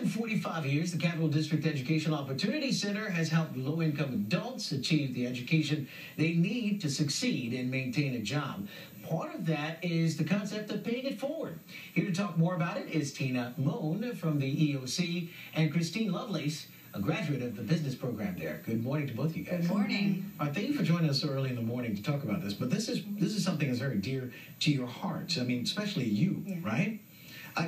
than 45 years, the Capital District Educational Opportunity Center has helped low-income adults achieve the education they need to succeed and maintain a job. Part of that is the concept of paying it forward. Here to talk more about it is Tina Moan from the EOC and Christine Lovelace, a graduate of the business program there. Good morning to both of you guys. Good morning. All right, thank you for joining us so early in the morning to talk about this. But this is something that's very dear to your hearts. I mean, especially you, right?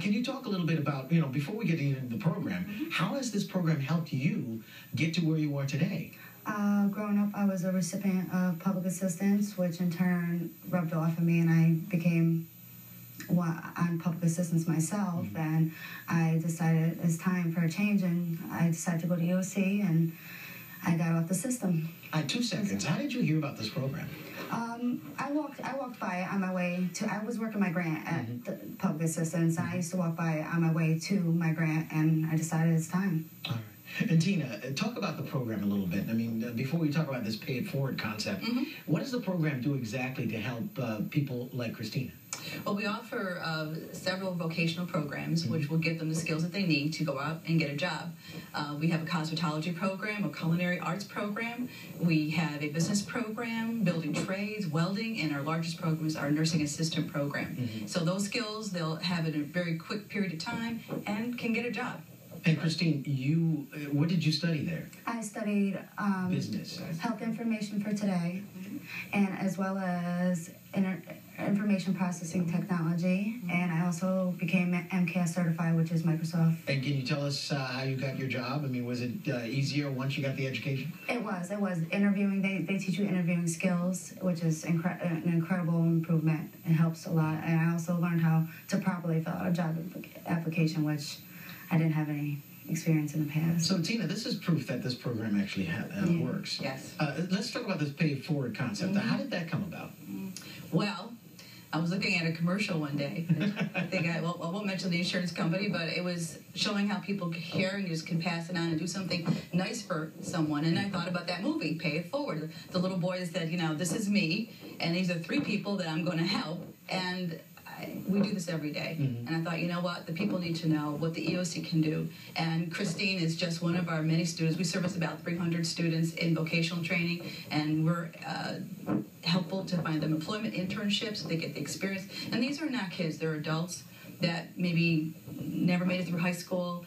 Can you talk a little bit about, before we get into the program, how has this program helped you get to where you are today? Growing up, I was a recipient of public assistance, which in turn rubbed off on me, and I became on public assistance myself. And I decided it's time for a change, and I decided to go to EOC, and I got off the system. 2 seconds. How did you hear about this program? I walked by on my way to, I was working my grant at the public assistance, and I used to walk by on my way to my grant, and I decided it's time. All right. And Tina, talk about the program a little bit. I mean, before we talk about this pay it forward concept, what does the program do exactly to help people like Christina? Well, we offer several vocational programs which will give them the skills that they need to go out and get a job. We have a cosmetology program, a culinary arts program. We have a business program, building trades, welding, and our largest program is our nursing assistant program. So those skills they'll have in a very quick period of time and can get a job. And Christine, what did you study there? I studied business, health information for today, and as well as information processing technology, and I also became MCAS certified, which is Microsoft. And can you tell us how you got your job? I mean, was it easier once you got the education? It was interviewing. They teach you interviewing skills, which is an incredible improvement. It helps a lot, and I also learned how to properly fill out a job application, which I didn't have any experience in the past. So, Tina, this is proof that this program actually works. Yes. Let's talk about this pay it forward concept. How did that come about? Well, I was looking at a commercial one day. I think I won't mention the insurance company, but it was showing how people care and just can pass it on and do something nice for someone. And I thought about that movie, Pay It Forward. The little boy that said, this is me, and these are 3 people that I'm going to help. And we do this every day. And I thought, you know what, the people need to know what the EOC can do. And Christine is just one of our many students. We service about 300 students in vocational training, and we're helpful to find them employment internships so they get the experience. And these are not kids, they're adults that maybe never made it through high school,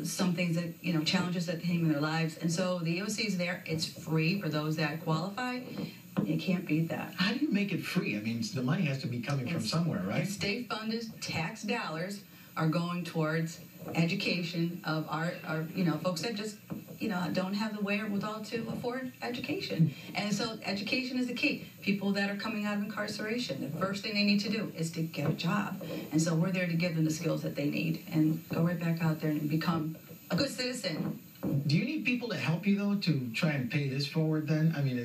some things that, challenges that came in their lives. And so the EOC is there. It's free for those that qualify. You can't beat that. How do you make it free? I mean, the money has to be coming from somewhere, right? State-funded tax dollars are going towards education of our folks that just, don't have the wherewithal to afford education. And so education is the key. People that are coming out of incarceration, the first thing they need to do is to get a job. And so we're there to give them the skills that they need and go right back out there and become a good citizen. Do you need people to help you, though, to try and pay this forward, then? I mean,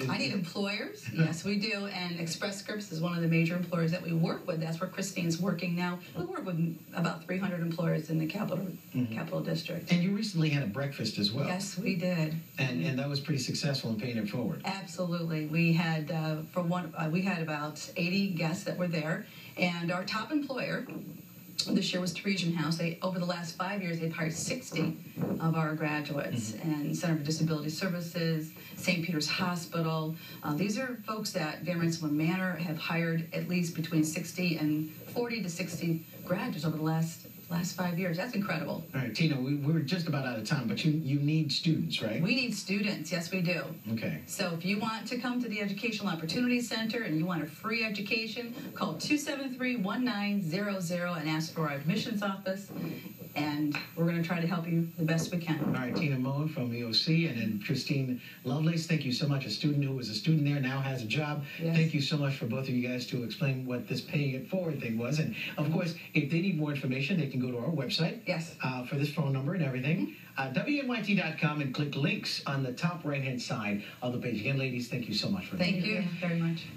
I need employers. Yes, we do. And Express Scripts is one of the major employers that we work with. That's where Christine's working now. We work with about 300 employers in the Capital District. And you recently had a breakfast as well. Yes, we did. And that was pretty successful in paying it forward. Absolutely. We had, we had about 80 guests that were there. And our top employer this year was Teresian House. Over the last 5 years, they've hired 60 of our graduates. And Center for Disability Services, St. Peter's Hospital. These are folks that Van Rensselaer Manor have hired at least between 60 and 40 to 60 graduates over the last 5 years. That's incredible. All right, Tina, we're just about out of time, but you need students, right? We need students. Yes, we do. Okay. So if you want to come to the Educational Opportunity Center and you want a free education, call 273-1900 and ask for our admissions office, and we're going to try to help you the best we can. All right, Tina Moan from EOC, and then Christine Lovelace, thank you so much. A student who was a student there now has a job. Yes. Thank you so much for both of you guys to explain what this paying it forward thing was. And, of course, if they need more information, they can go to our website. Yes. For this phone number and everything. WNYT.com, and click links on the top right-hand side of the page. Again, ladies, thank you so much for being here. Thank you very much.